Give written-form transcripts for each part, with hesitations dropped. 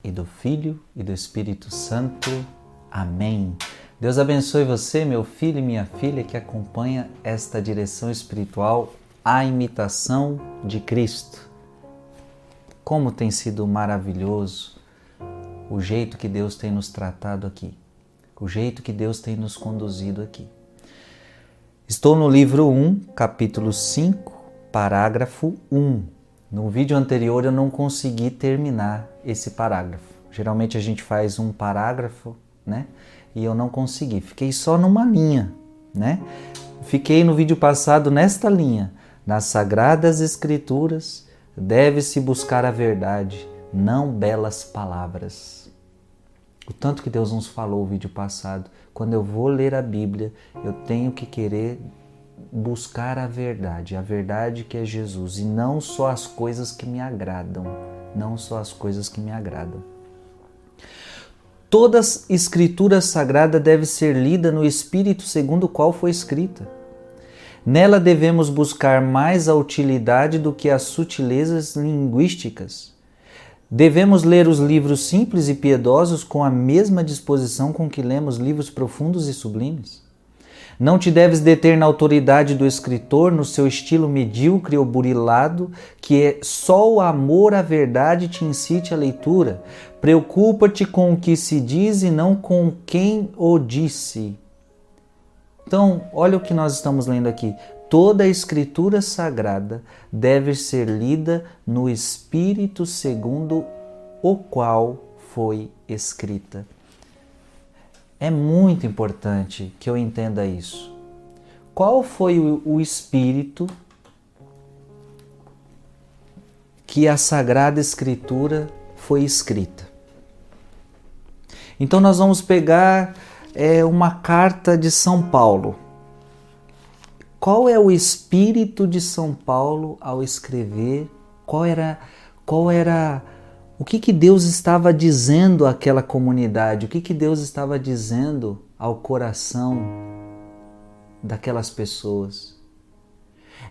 E do Filho e do Espírito Santo. Amém. Deus abençoe você, meu filho e minha filha, que acompanha esta direção espiritual, a imitação de Cristo. Como tem sido maravilhoso o jeito que Deus tem nos tratado aqui, o jeito que Deus tem nos conduzido aqui. Estou no livro 1, capítulo 5, parágrafo 1. No vídeo anterior eu não consegui terminar esse parágrafo. Geralmente a gente faz um parágrafo, né? E eu não consegui. Fiquei só numa linha, né? Fiquei no vídeo passado nesta linha. Nas Sagradas Escrituras deve-se buscar a verdade, não belas palavras. O tanto que Deus nos falou no vídeo passado. Quando eu vou ler a Bíblia, eu tenho que querer buscar a verdade que é Jesus, e não só as coisas que me agradam, não só as coisas que me agradam. Toda escritura sagrada deve ser lida no espírito segundo o qual foi escrita. Nela devemos buscar mais a utilidade do que as sutilezas linguísticas. Devemos ler os livros simples e piedosos com a mesma disposição com que lemos livros profundos e sublimes. Não te deves deter na autoridade do escritor, no seu estilo medíocre ou burilado, que é só o amor à verdade te incite à leitura. Preocupa-te com o que se diz e não com quem o disse. Então, olha o que nós estamos lendo aqui. Toda a escritura sagrada deve ser lida no espírito segundo o qual foi escrita. É muito importante que eu entenda isso. Qual foi o espírito que a Sagrada Escritura foi escrita? Então nós vamos pegar uma carta de São Paulo. Qual é o espírito de São Paulo ao escrever? O que Deus estava dizendo àquela comunidade? O que Deus estava dizendo ao coração daquelas pessoas?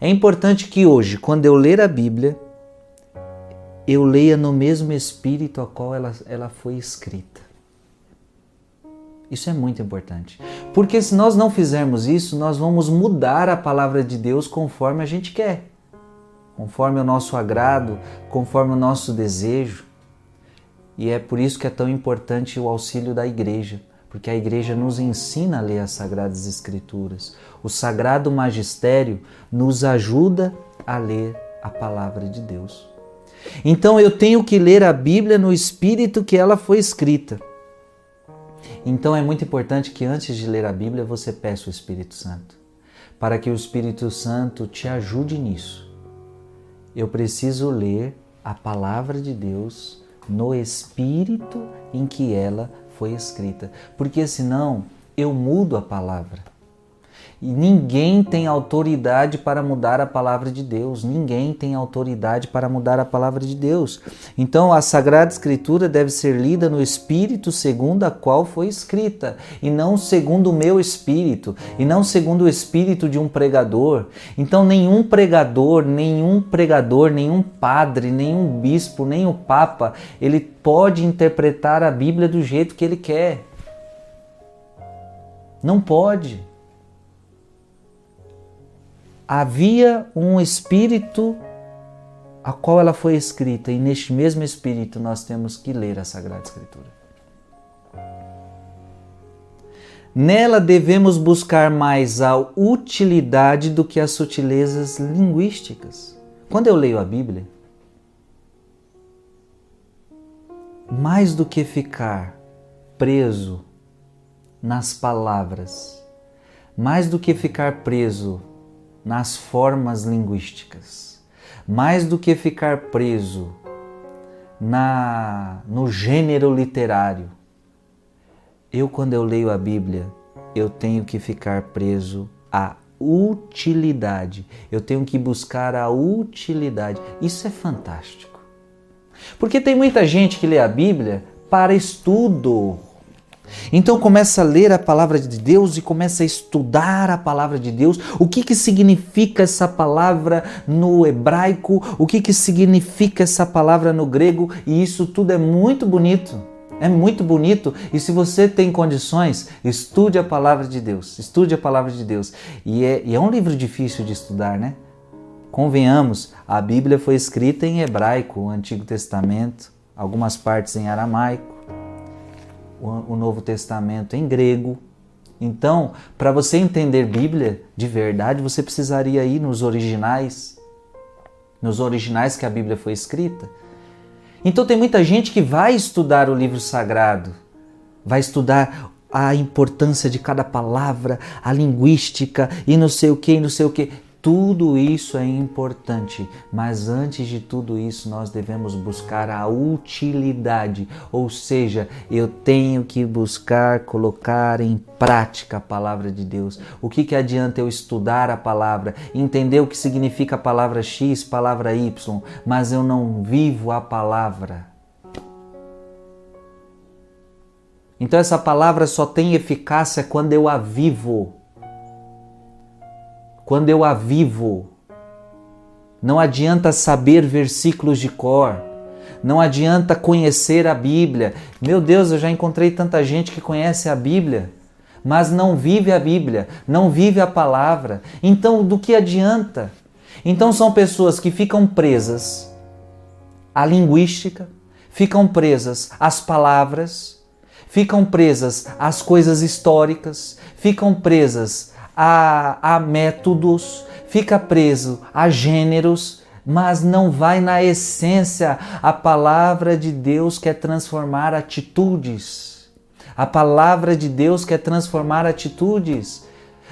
É importante que hoje, quando eu ler a Bíblia, eu leia no mesmo espírito a qual ela foi escrita. Isso é muito importante. Porque se nós não fizermos isso, nós vamos mudar a palavra de Deus conforme a gente quer. Conforme o nosso agrado, conforme o nosso desejo. E é por isso que é tão importante o auxílio da igreja, porque a igreja nos ensina a ler as Sagradas Escrituras. O Sagrado Magistério nos ajuda a ler a palavra de Deus. Então eu tenho que ler a Bíblia no espírito que ela foi escrita. Então é muito importante que antes de ler a Bíblia você peça o Espírito Santo, para que o Espírito Santo te ajude nisso. Eu preciso ler a palavra de Deus no espírito em que ela foi escrita, porque senão eu mudo a palavra. E ninguém tem autoridade para mudar a palavra de Deus. Ninguém tem autoridade para mudar a palavra de Deus. Então a Sagrada Escritura deve ser lida no espírito segundo a qual foi escrita, e não segundo o meu espírito, e não segundo o espírito de um pregador. Então nenhum pregador, nenhum padre, nenhum bispo, nem o papa, ele pode interpretar a Bíblia do jeito que ele quer. Não pode. Havia um espírito a qual ela foi escrita, e neste mesmo espírito nós temos que ler a Sagrada Escritura. Nela devemos buscar mais a utilidade do que as sutilezas linguísticas. Quando eu leio a Bíblia, mais do que ficar preso nas palavras, mais do que ficar preso nas formas linguísticas, mais do que ficar preso no gênero literário, quando eu leio a Bíblia, eu tenho que ficar preso à utilidade. Eu tenho que buscar a utilidade. Isso é fantástico. Porque tem muita gente que lê a Bíblia para estudo. Então começa a ler a palavra de Deus e começa a estudar a palavra de Deus. O que significa essa palavra no hebraico? O que significa essa palavra no grego? E isso tudo é muito bonito. É muito bonito. E se você tem condições, estude a palavra de Deus. Estude a palavra de Deus. E é um livro difícil de estudar, né? Convenhamos, a Bíblia foi escrita em hebraico, o Antigo Testamento, algumas partes em aramaico, o Novo Testamento em grego. Então, para você entender Bíblia de verdade, você precisaria ir nos originais que a Bíblia foi escrita. Então tem muita gente que vai estudar o livro sagrado, vai estudar a importância de cada palavra, a linguística e não sei o que, e não sei o que. Tudo isso é importante, mas antes de tudo isso nós devemos buscar a utilidade, ou seja, eu tenho que buscar colocar em prática a palavra de Deus. O que adianta eu estudar a palavra, entender o que significa a palavra X, palavra Y, mas eu não vivo a palavra? Então essa palavra só tem eficácia quando eu a vivo. Quando eu a vivo. Não adianta saber versículos de cor. Não adianta conhecer a Bíblia. Meu Deus, eu já encontrei tanta gente que conhece a Bíblia, mas não vive a Bíblia, não vive a palavra. Então, do que adianta? Então são pessoas que ficam presas à linguística, ficam presas às palavras, ficam presas às coisas históricas, ficam presas a métodos, fica preso a gêneros, mas não vai na essência. A palavra de Deus quer transformar atitudes. A palavra de Deus quer transformar atitudes.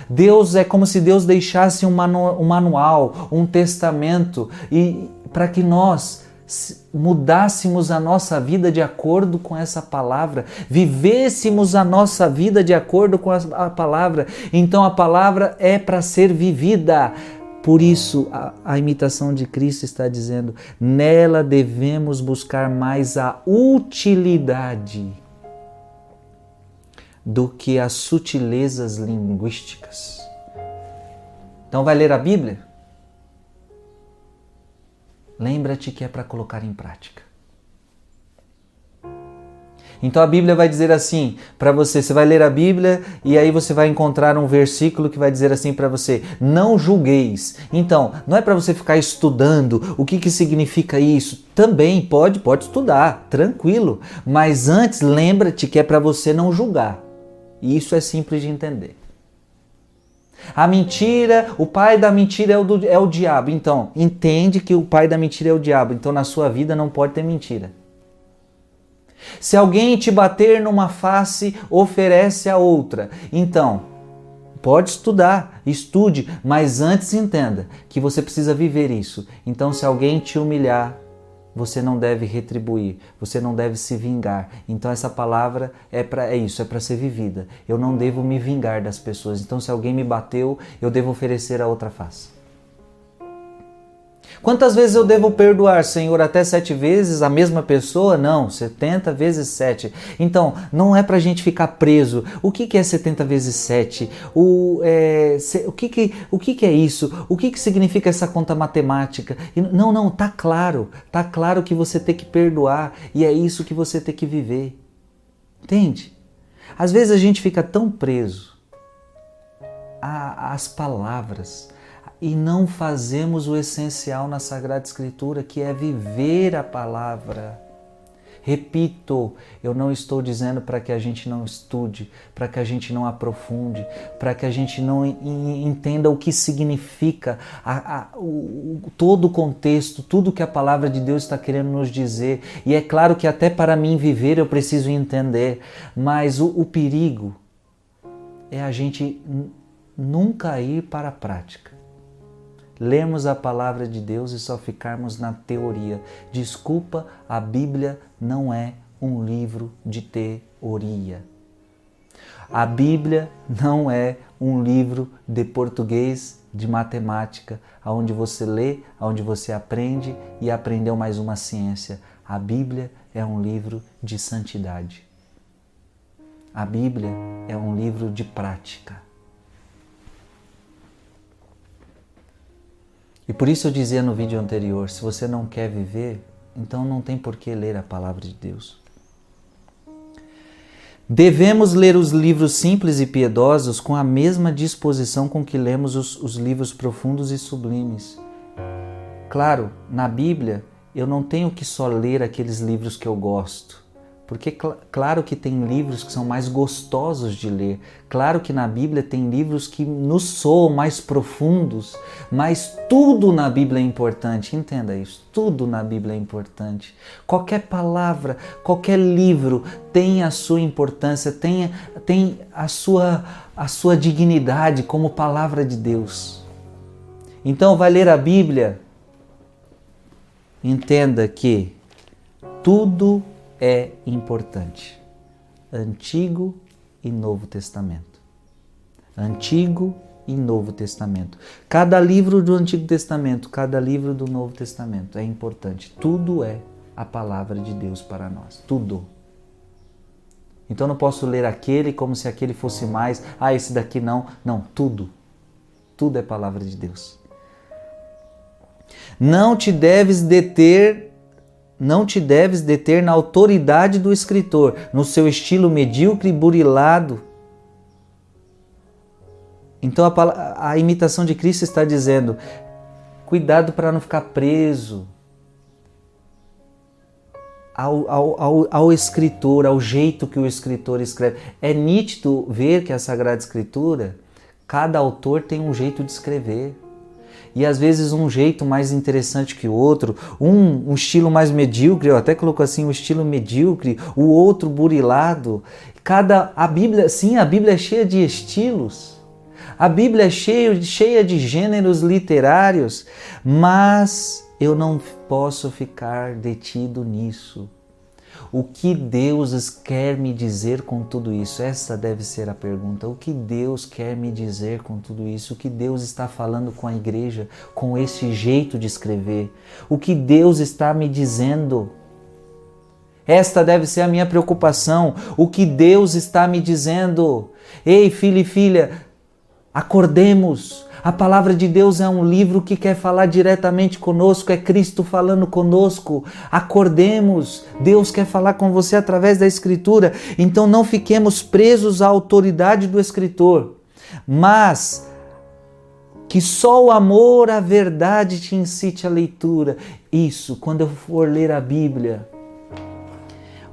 Deus é como se Deus deixasse um manual, um testamento, e para que nós mudássemos a nossa vida de acordo com essa palavra, vivêssemos a nossa vida de acordo com a palavra. Então a palavra é para ser vivida. Por isso a imitação de Cristo está dizendo, nela devemos buscar mais a utilidade do que as sutilezas linguísticas. Então vai ler a Bíblia? Lembra-te que é para colocar em prática. Então a Bíblia vai dizer assim para você, você vai ler a Bíblia e aí você vai encontrar um versículo que vai dizer assim para você, não julgueis. Então, não é para você ficar estudando o que significa isso. Também pode estudar, tranquilo. Mas antes, lembra-te que é para você não julgar. E isso é simples de entender. A mentira, o pai da mentira é o diabo. Então, entende que o pai da mentira é o diabo. Então, na sua vida não pode ter mentira. Se alguém te bater numa face, oferece a outra. Então, pode estudar, estude, mas antes entenda que você precisa viver isso. Então, se alguém te humilhar, você não deve retribuir, você não deve se vingar. Então essa palavra é para ser vivida. Eu não devo me vingar das pessoas. Então se alguém me bateu, eu devo oferecer a outra face. Quantas vezes eu devo perdoar, Senhor? Até 7 vezes a mesma pessoa? Não, 70 vezes 7. Então, não é para a gente ficar preso. O que é 70 vezes 7? O que é isso? O que significa essa conta matemática? Não, tá claro. Tá claro que você tem que perdoar e é isso que você tem que viver. Entende? Às vezes a gente fica tão preso às palavras, e não fazemos o essencial na Sagrada Escritura, que é viver a palavra. Repito, eu não estou dizendo para que a gente não estude, para que a gente não aprofunde, para que a gente não entenda o que significa todo o contexto, tudo que a palavra de Deus está querendo nos dizer. E é claro que até para mim viver eu preciso entender, mas o perigo é a gente nunca ir para a prática. Lermos a palavra de Deus e só ficarmos na teoria. Desculpa, a Bíblia não é um livro de teoria. A Bíblia não é um livro de português, de matemática, onde você lê, onde você aprende e aprendeu mais uma ciência. A Bíblia é um livro de santidade. A Bíblia é um livro de prática. E por isso eu dizia no vídeo anterior, se você não quer viver, então não tem por que ler a palavra de Deus. Devemos ler os livros simples e piedosos com a mesma disposição com que lemos os livros profundos e sublimes. Claro, na Bíblia eu não tenho que só ler aqueles livros que eu gosto, porque claro que tem livros que são mais gostosos de ler, claro que na Bíblia tem livros que nos soam mais profundos, mas tudo na Bíblia é importante, entenda isso, tudo na Bíblia é importante. Qualquer palavra, qualquer livro tem a sua importância, tem a sua dignidade como palavra de Deus. Então vai ler a Bíblia, entenda que tudo é importante. Antigo e Novo Testamento. Antigo e Novo Testamento. Cada livro do Antigo Testamento, cada livro do Novo Testamento é importante. Tudo é a palavra de Deus para nós. Tudo. Então eu não posso ler aquele como se aquele fosse mais. Esse daqui não. Não, tudo. Tudo é palavra de Deus. Não te deves deter na autoridade do escritor, no seu estilo medíocre e burilado. Então a imitação de Cristo está dizendo, cuidado para não ficar preso ao escritor, ao jeito que o escritor escreve. É nítido ver que a Sagrada Escritura, cada autor tem um jeito de escrever. E às vezes um jeito mais interessante que o outro, um estilo mais medíocre, eu até coloco assim, um estilo medíocre, o outro burilado. A Bíblia é cheia de estilos, a Bíblia é cheia de gêneros literários, mas eu não posso ficar detido nisso. O que Deus quer me dizer com tudo isso? Essa deve ser a pergunta. O que Deus quer me dizer com tudo isso? O que Deus está falando com a igreja, com esse jeito de escrever? O que Deus está me dizendo? Esta deve ser a minha preocupação. O que Deus está me dizendo? Ei, filho e filha, acordemos. A palavra de Deus é um livro que quer falar diretamente conosco, é Cristo falando conosco. Acordemos, Deus quer falar com você através da Escritura. Então não fiquemos presos à autoridade do escritor, mas que só o amor à verdade te incite à leitura. Isso, quando eu for ler a Bíblia,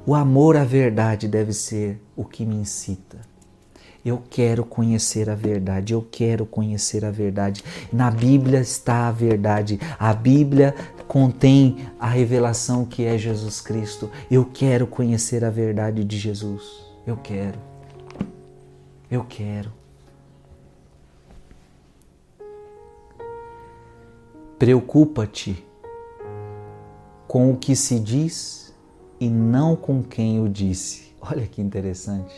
o amor à verdade deve ser o que me incita. Eu quero conhecer a verdade, eu quero conhecer a verdade. Na Bíblia está a verdade. A Bíblia contém a revelação que é Jesus Cristo. Eu quero conhecer a verdade de Jesus. Eu quero. Eu quero. Preocupa-te com o que se diz e não com quem o disse. Olha que interessante.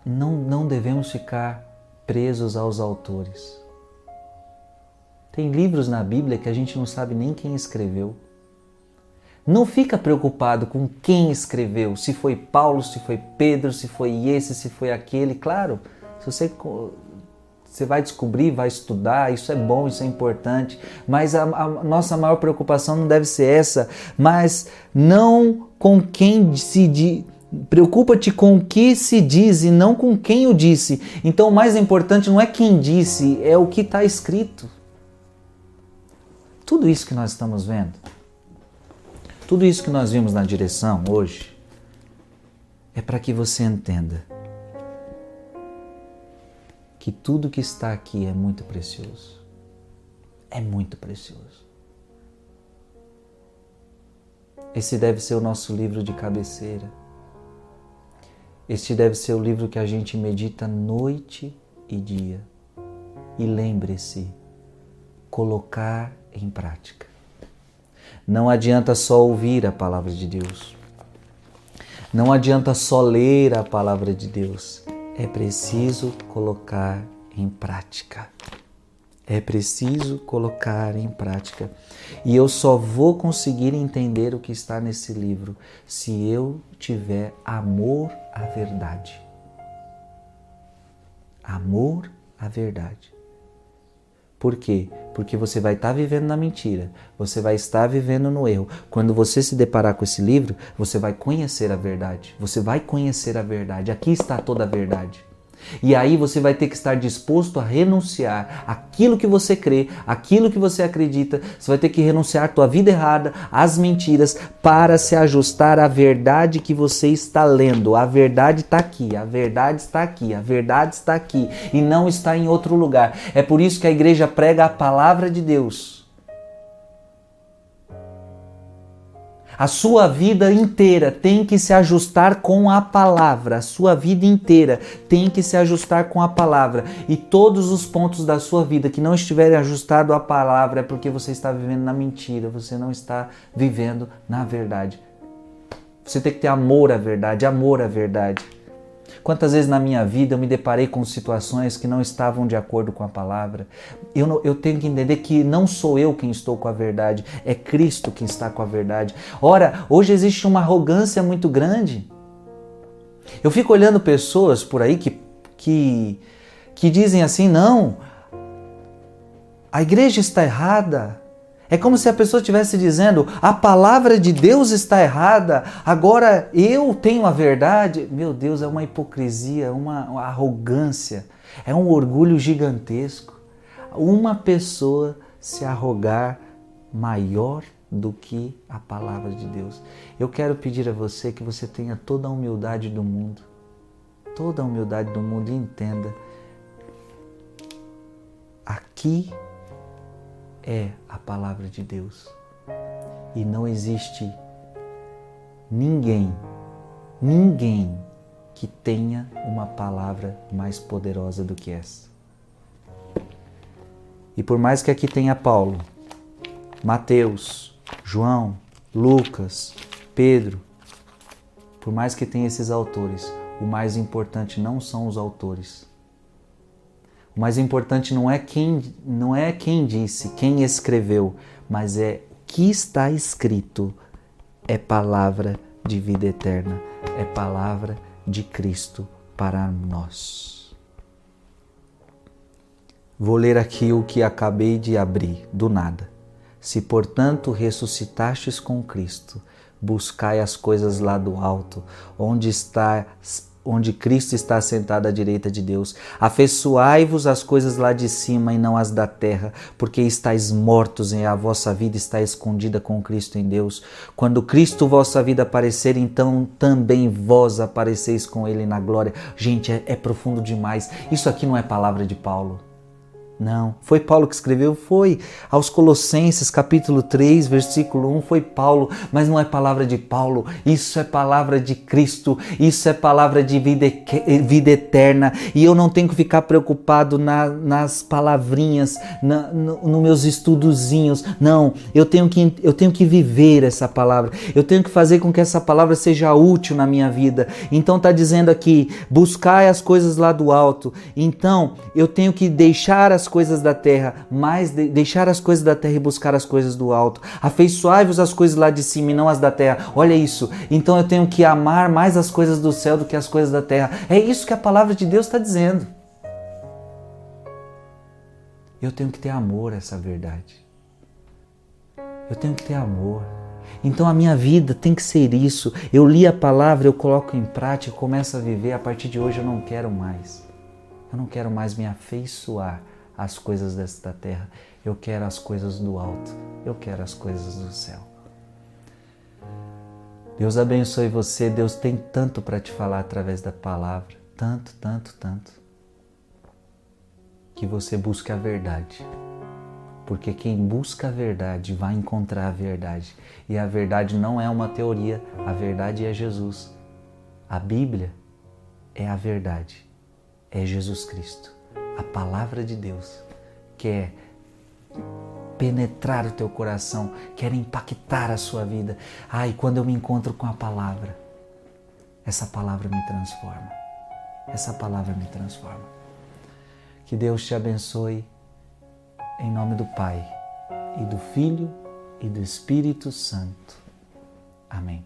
Não devemos ficar presos aos autores. Tem livros na Bíblia que a gente não sabe nem quem escreveu. Não fica preocupado com quem escreveu, se foi Paulo, se foi Pedro, se foi esse, se foi aquele. Claro, se você vai descobrir, vai estudar, isso é bom, isso é importante, mas a nossa maior preocupação não deve ser essa, mas não com quem se diz. Preocupa-te com o que se diz e não com quem o disse. Então o mais importante não é quem disse, é o que está escrito. Tudo isso que nós estamos vendo, tudo isso que nós vimos na direção hoje, é para que você entenda que tudo que está aqui é muito precioso. É muito precioso. Esse deve ser o nosso livro de cabeceira. Este deve ser o livro que a gente medita noite e dia. E lembre-se, colocar em prática. Não adianta só ouvir a palavra de Deus. Não adianta só ler a palavra de Deus. É preciso colocar em prática. É preciso colocar em prática. E eu só vou conseguir entender o que está nesse livro se eu tiver amor à verdade. Amor à verdade. Por quê? Porque você vai estar vivendo na mentira, você vai estar vivendo no erro. Quando você se deparar com esse livro, você vai conhecer a verdade. Você vai conhecer a verdade. Aqui está toda a verdade. E aí você vai ter que estar disposto a renunciar àquilo que você crê, àquilo que você acredita. Você vai ter que renunciar à tua vida errada, às mentiras, para se ajustar à verdade que você está lendo. A verdade está aqui, a verdade está aqui, a verdade está aqui e não está em outro lugar. É por isso que a igreja prega a palavra de Deus. A sua vida inteira tem que se ajustar com a palavra. A sua vida inteira tem que se ajustar com a palavra. E todos os pontos da sua vida que não estiverem ajustados à palavra é porque você está vivendo na mentira. Você não está vivendo na verdade. Você tem que ter amor à verdade, amor à verdade. Quantas vezes na minha vida eu me deparei com situações que não estavam de acordo com a palavra. Eu tenho que entender que não sou eu quem estou com a verdade, é Cristo quem está com a verdade. Ora, hoje existe uma arrogância muito grande. Eu fico olhando pessoas por aí que dizem assim, não, a igreja está errada. É como se a pessoa estivesse dizendo, a palavra de Deus está errada, agora eu tenho a verdade. Meu Deus, é uma hipocrisia, uma arrogância, é um orgulho gigantesco. Uma pessoa se arrogar maior do que a palavra de Deus. Eu quero pedir a você que você tenha toda a humildade do mundo, toda a humildade do mundo e entenda, aqui é a palavra de Deus. E não existe ninguém que tenha uma palavra mais poderosa do que essa. E por mais que aqui tenha Paulo, Mateus, João, Lucas, Pedro, por mais que tenha esses autores, o mais importante não são os autores. O mais importante não é quem disse, quem escreveu, mas é o que está escrito. É palavra de vida eterna, é palavra de Cristo para nós. Vou ler aqui o que acabei de abrir, do nada. Se, portanto, ressuscitastes com Cristo, buscai as coisas lá do alto, onde Cristo está sentado à direita de Deus. Afeiçoai-vos às coisas lá de cima e não as da terra, porque estáis mortos e a vossa vida está escondida com Cristo em Deus. Quando Cristo vossa vida aparecer, então também vós apareceis com Ele na glória. Gente, é profundo demais. Isso aqui não é palavra de Paulo. Não, foi Paulo que escreveu? Foi. Aos Colossenses, capítulo 3, versículo 1, foi Paulo, mas não é palavra de Paulo, isso é palavra de Cristo, isso é palavra de vida eterna, e eu não tenho que ficar preocupado nas palavrinhas, nos meus estudozinhos, não, eu tenho que viver essa palavra, eu tenho que fazer com que essa palavra seja útil na minha vida. Então está dizendo aqui, buscai as coisas lá do alto, então eu tenho que deixar as coisas da terra, mas deixar as coisas da terra e buscar as coisas do alto. Afeiçoai-vos as coisas lá de cima e não as da terra. Olha isso. Então eu tenho que amar mais as coisas do céu do que as coisas da terra. É isso que a palavra de Deus está dizendo. Eu tenho que ter amor a essa verdade. Eu tenho que ter amor. Então a minha vida tem que ser isso. Eu li a palavra, eu coloco em prática, começo a viver. A partir de hoje eu não quero mais. Eu não quero mais me afeiçoar às coisas desta terra. Eu quero as coisas do alto. Eu quero as coisas do céu. Deus abençoe você. Deus tem tanto para te falar através da palavra. Tanto, tanto, tanto. Que você busque a verdade. Porque quem busca a verdade vai encontrar a verdade. E a verdade não é uma teoria. A verdade é Jesus. A Bíblia é a verdade. É Jesus Cristo. A palavra de Deus quer penetrar o teu coração, quer impactar a sua vida. E quando eu me encontro com a palavra, essa palavra me transforma. Essa palavra me transforma. Que Deus te abençoe Em nome do Pai, e do Filho, e do Espírito Santo. Amém.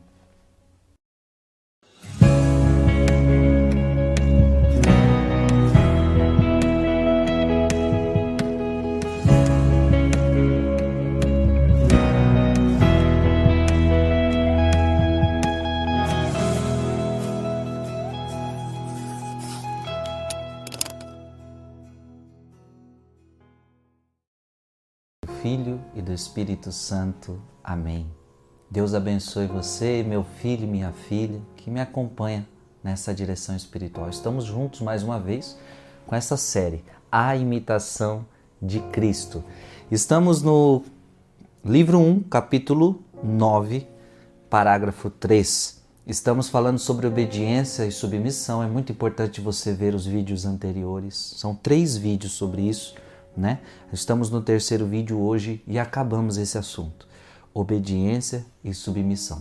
Filho e do Espírito Santo. Amém. Deus abençoe você, meu filho e minha filha, que me acompanha nessa direção espiritual. Estamos juntos mais uma vez com essa série, A Imitação de Cristo. Estamos no livro 1, capítulo 9, parágrafo 3. Estamos falando sobre obediência e submissão. É muito importante você ver os vídeos anteriores. São 3 vídeos sobre isso, né? Estamos no 3º vídeo hoje e acabamos esse assunto. Obediência e submissão.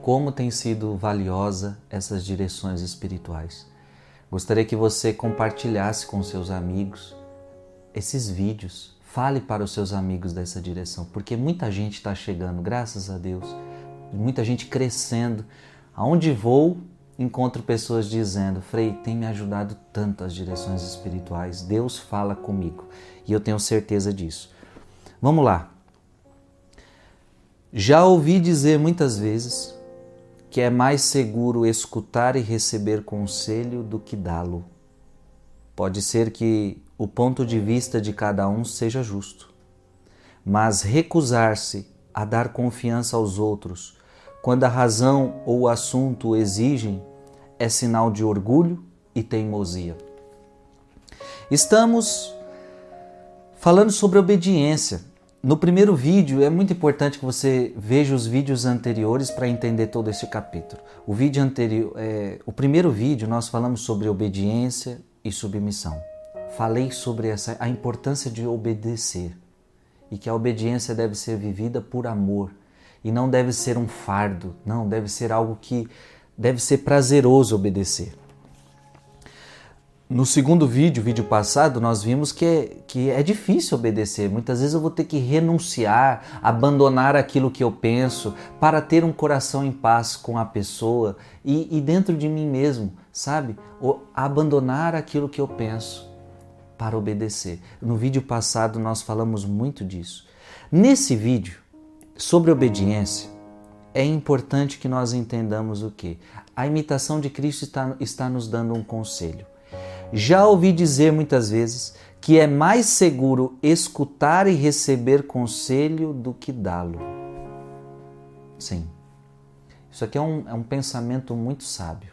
Como tem sido valiosa essas direções espirituais. Gostaria que você compartilhasse com seus amigos esses vídeos. Fale para os seus amigos dessa direção, porque muita gente está chegando, graças a Deus. Muita gente crescendo. Aonde vou, encontro pessoas dizendo: Frei, tem me ajudado tanto as direções espirituais, Deus fala comigo. E eu tenho certeza disso. Vamos lá. Já ouvi dizer muitas vezes que é mais seguro escutar e receber conselho do que dá-lo. Pode ser que o ponto de vista de cada um seja justo, mas recusar-se a dar confiança aos outros quando a razão ou o assunto o exigem é sinal de orgulho e teimosia. Estamos falando sobre obediência. No primeiro vídeo, é muito importante que você veja os vídeos anteriores para entender todo esse capítulo. O primeiro vídeo nós falamos sobre obediência e submissão. Falei sobre a importância de obedecer e que a obediência deve ser vivida por amor e não deve ser um fardo, não, deve ser algo que deve ser prazeroso obedecer. No segundo vídeo passado, nós vimos que é difícil obedecer. Muitas vezes eu vou ter que renunciar, abandonar aquilo que eu penso para ter um coração em paz com a pessoa e dentro de mim mesmo, sabe? Abandonar aquilo que eu penso para obedecer. No vídeo passado nós falamos muito disso. Nesse vídeo, sobre obediência, é importante que nós entendamos o quê? A imitação de Cristo está nos dando um conselho. Já ouvi dizer muitas vezes que é mais seguro escutar e receber conselho do que dá-lo. Sim, isso aqui é um pensamento muito sábio.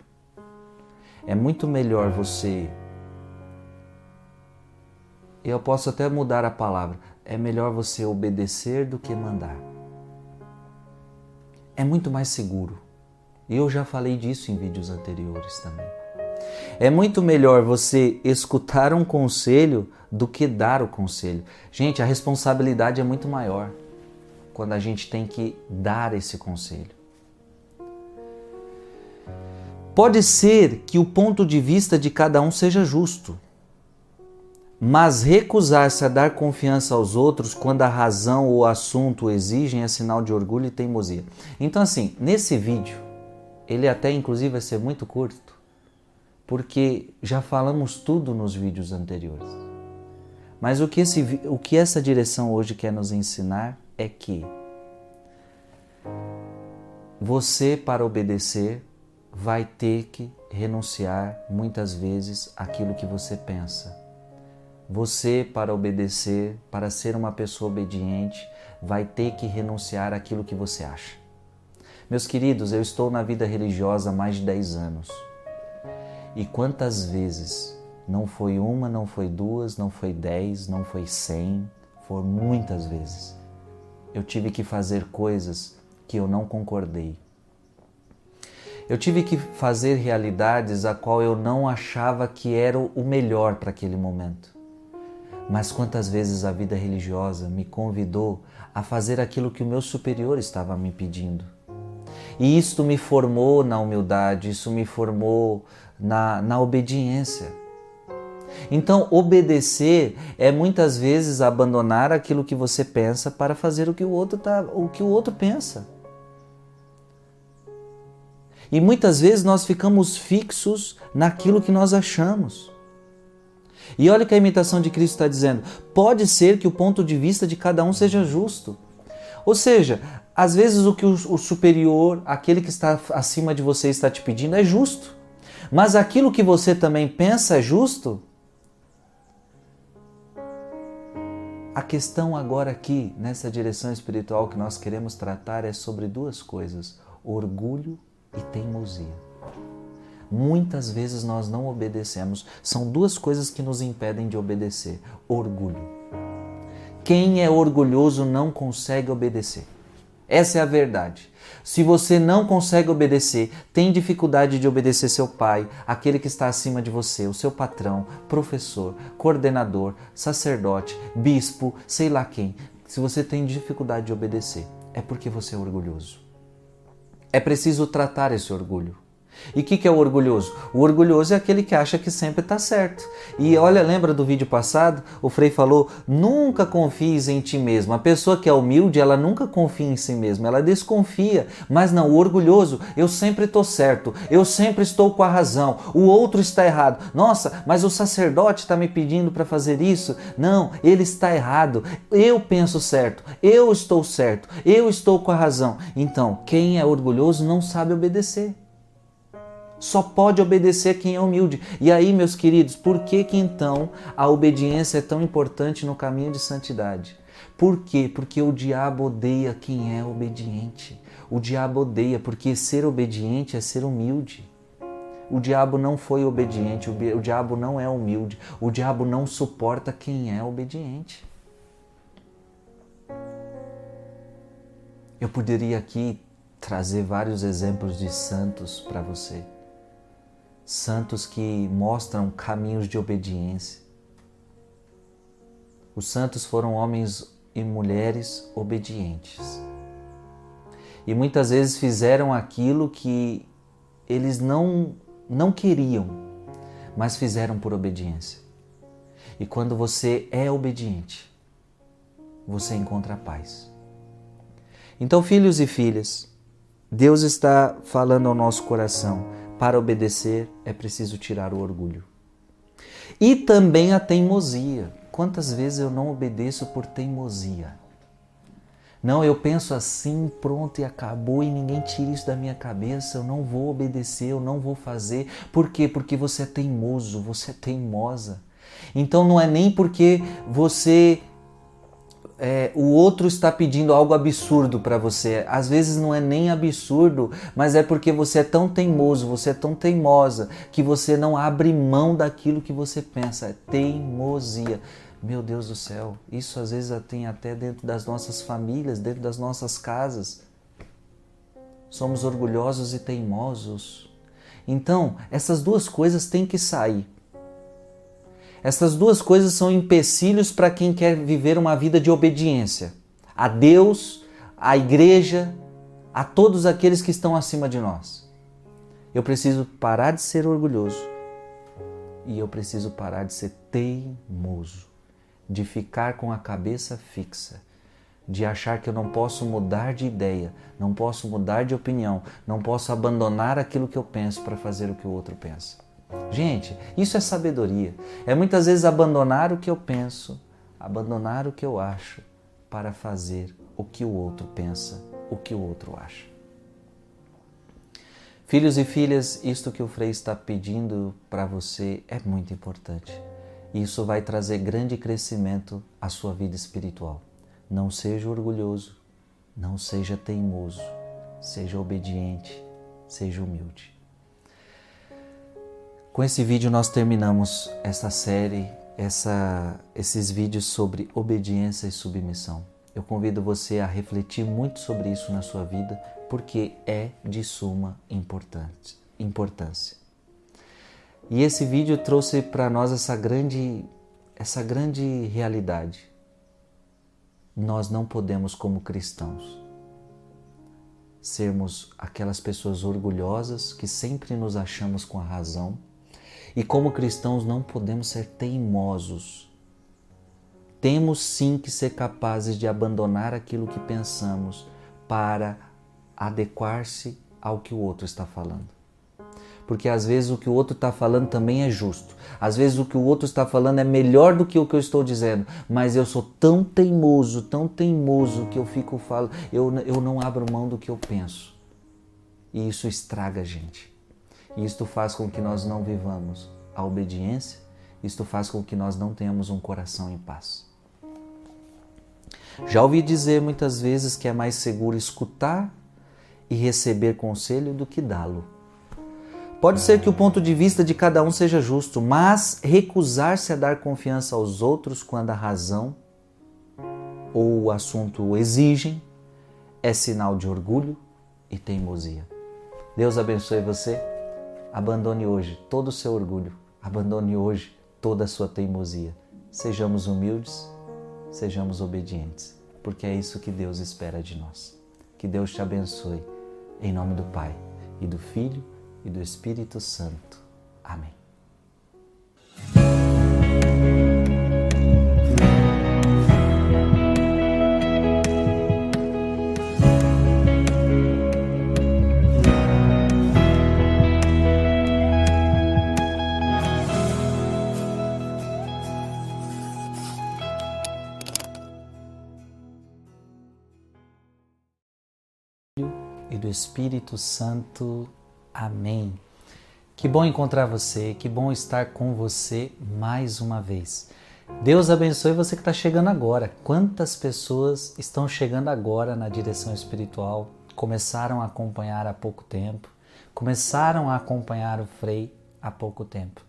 É muito melhor você... Eu posso até mudar a palavra. É melhor você obedecer do que mandar. É muito mais seguro. E eu já falei disso em vídeos anteriores também. É muito melhor você escutar um conselho do que dar o conselho. Gente, a responsabilidade é muito maior quando a gente tem que dar esse conselho. Pode ser que o ponto de vista de cada um seja justo, mas recusar-se a dar confiança aos outros quando a razão ou o assunto o exigem é sinal de orgulho e teimosia. Então assim, nesse vídeo, ele até inclusive vai ser muito curto, porque já falamos tudo nos vídeos anteriores. Mas o que essa direção hoje quer nos ensinar é que você, para obedecer, vai ter que renunciar muitas vezes àquilo que você pensa. Você, para obedecer, para ser uma pessoa obediente, vai ter que renunciar àquilo que você acha. Meus queridos, eu estou na vida religiosa há mais de 10 anos. E quantas vezes, não foi uma, não foi duas, não foi 10, não foi 100, foram muitas vezes. Eu tive que fazer coisas que eu não concordei. Eu tive que fazer realidades a qual eu não achava que era o melhor para aquele momento. Mas quantas vezes a vida religiosa me convidou a fazer aquilo que o meu superior estava me pedindo. E isto me formou na humildade, isso me formou na obediência. Então, obedecer é muitas vezes abandonar aquilo que você pensa para fazer o que o outro pensa. E muitas vezes nós ficamos fixos naquilo que nós achamos. E olha o que a imitação de Cristo está dizendo. Pode ser que o ponto de vista de cada um seja justo. Ou seja, às vezes o que o superior, aquele que está acima de você está te pedindo é justo. Mas aquilo que você também pensa é justo? A questão agora aqui, nessa direção espiritual que nós queremos tratar é sobre duas coisas: orgulho e teimosia. Muitas vezes nós não obedecemos. São duas coisas que nos impedem de obedecer. Orgulho. Quem é orgulhoso não consegue obedecer. Essa é a verdade. Se você não consegue obedecer, tem dificuldade de obedecer seu pai, aquele que está acima de você, o seu patrão, professor, coordenador, sacerdote, bispo, sei lá quem. Se você tem dificuldade de obedecer, é porque você é orgulhoso. É preciso tratar esse orgulho. E o que é o orgulhoso? O orgulhoso é aquele que acha que sempre está certo. E olha, lembra do vídeo passado? O Frei falou, nunca confies em ti mesmo. A pessoa que é humilde, ela nunca confia em si mesma, ela desconfia. Mas não, o orgulhoso, eu sempre estou certo, eu sempre estou com a razão, o outro está errado. Nossa, mas o sacerdote está me pedindo para fazer isso? Não, ele está errado, eu penso certo, eu estou com a razão. Então, quem é orgulhoso não sabe obedecer. Só pode obedecer quem é humilde. E aí, meus queridos, por que então a obediência é tão importante no caminho de santidade? Por quê? Porque o diabo odeia quem é obediente. O diabo odeia, porque ser obediente é ser humilde. O diabo não foi obediente, o diabo não é humilde, o diabo não suporta quem é obediente. Eu poderia aqui trazer vários exemplos de santos para você. Santos que mostram caminhos de obediência. Os santos foram homens e mulheres obedientes. E muitas vezes fizeram aquilo que eles não queriam, mas fizeram por obediência. E quando você é obediente, você encontra a paz. Então, filhos e filhas, Deus está falando ao nosso coração. Para obedecer é preciso tirar o orgulho. E também a teimosia. Quantas vezes eu não obedeço por teimosia? Não, eu penso assim, pronto e acabou e ninguém tira isso da minha cabeça, eu não vou obedecer, eu não vou fazer. Por quê? Porque você é teimoso, você é teimosa. Então não é nem porque o outro está pedindo algo absurdo para você. Às vezes não é nem absurdo, mas é porque você é tão teimoso, você é tão teimosa, que você não abre mão daquilo que você pensa. É teimosia. Meu Deus do céu, isso às vezes tem até dentro das nossas famílias, dentro das nossas casas. Somos orgulhosos e teimosos. Então, essas duas coisas têm que sair. Essas duas coisas são empecilhos para quem quer viver uma vida de obediência a Deus, à igreja, a todos aqueles que estão acima de nós. Eu preciso parar de ser orgulhoso e eu preciso parar de ser teimoso, de ficar com a cabeça fixa, de achar que eu não posso mudar de ideia, não posso mudar de opinião, não posso abandonar aquilo que eu penso para fazer o que o outro pensa. Gente, isso é sabedoria. É muitas vezes abandonar o que eu penso, abandonar o que eu acho para fazer o que o outro pensa, o que o outro acha. Filhos e filhas, isto que o Frei está pedindo para você é muito importante. Isso vai trazer grande crescimento à sua vida espiritual. Não seja orgulhoso, não seja teimoso, seja obediente, seja humilde. Com esse vídeo nós terminamos essa série, esses vídeos sobre obediência e submissão. Eu convido você a refletir muito sobre isso na sua vida, porque é de suma importância. E esse vídeo trouxe para nós essa grande realidade. Nós não podemos, como cristãos, sermos aquelas pessoas orgulhosas que sempre nos achamos com a razão E como cristãos não podemos ser teimosos. Temos sim que ser capazes de abandonar aquilo que pensamos para adequar-se ao que o outro está falando. Porque às vezes o que o outro está falando também é justo. Às vezes o que o outro está falando é melhor do que o que eu estou dizendo. Mas eu sou tão teimoso que eu fico falando, eu não abro mão do que eu penso. E isso estraga a gente. E isto faz com que nós não vivamos a obediência. Isto faz com que nós não tenhamos um coração em paz. Já ouvi dizer muitas vezes que é mais seguro escutar e receber conselho do que dá-lo. Pode ser que o ponto de vista de cada um seja justo, mas recusar-se a dar confiança aos outros quando a razão ou o assunto o exigem é sinal de orgulho e teimosia. Deus abençoe você. Abandone hoje todo o seu orgulho. Abandone hoje toda a sua teimosia. Sejamos humildes, sejamos obedientes, porque é isso que Deus espera de nós. Que Deus te abençoe. Em nome do Pai, e do Filho, e do Espírito Santo. Amém. E do Espírito Santo. Amém. Que bom encontrar você, que bom estar com você mais uma vez. Deus abençoe você que está chegando agora. Quantas pessoas estão chegando agora na direção espiritual, começaram a acompanhar há pouco tempo, começaram a acompanhar o Frei há pouco tempo.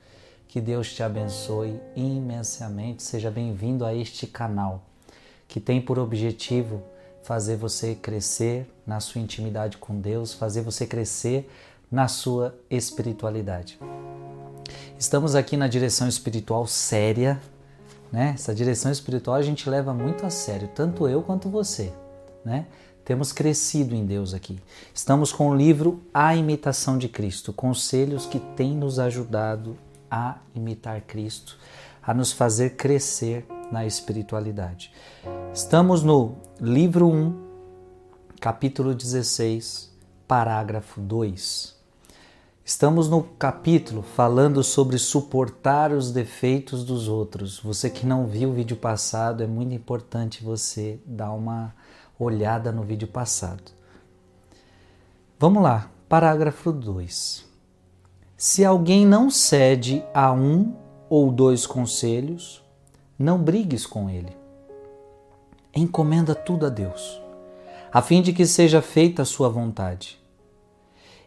Que Deus te abençoe imensamente. Seja bem-vindo a este canal, que tem por objetivo fazer você crescer na sua intimidade com Deus, fazer você crescer na sua espiritualidade. Estamos aqui na direção espiritual séria, né? Essa direção espiritual a gente leva muito a sério, tanto eu quanto você, né? Temos crescido em Deus aqui. Estamos com o livro A Imitação de Cristo, conselhos que têm nos ajudado a imitar Cristo, a nos fazer crescer na espiritualidade. Estamos no livro 1, capítulo 16, parágrafo 2. Estamos no capítulo falando sobre suportar os defeitos dos outros. Você que não viu o vídeo passado, é muito importante você dar uma olhada no vídeo passado. Vamos lá, parágrafo 2. Se alguém não cede a um ou dois conselhos, não brigues com ele. Encomenda tudo a Deus, a fim de que seja feita a sua vontade.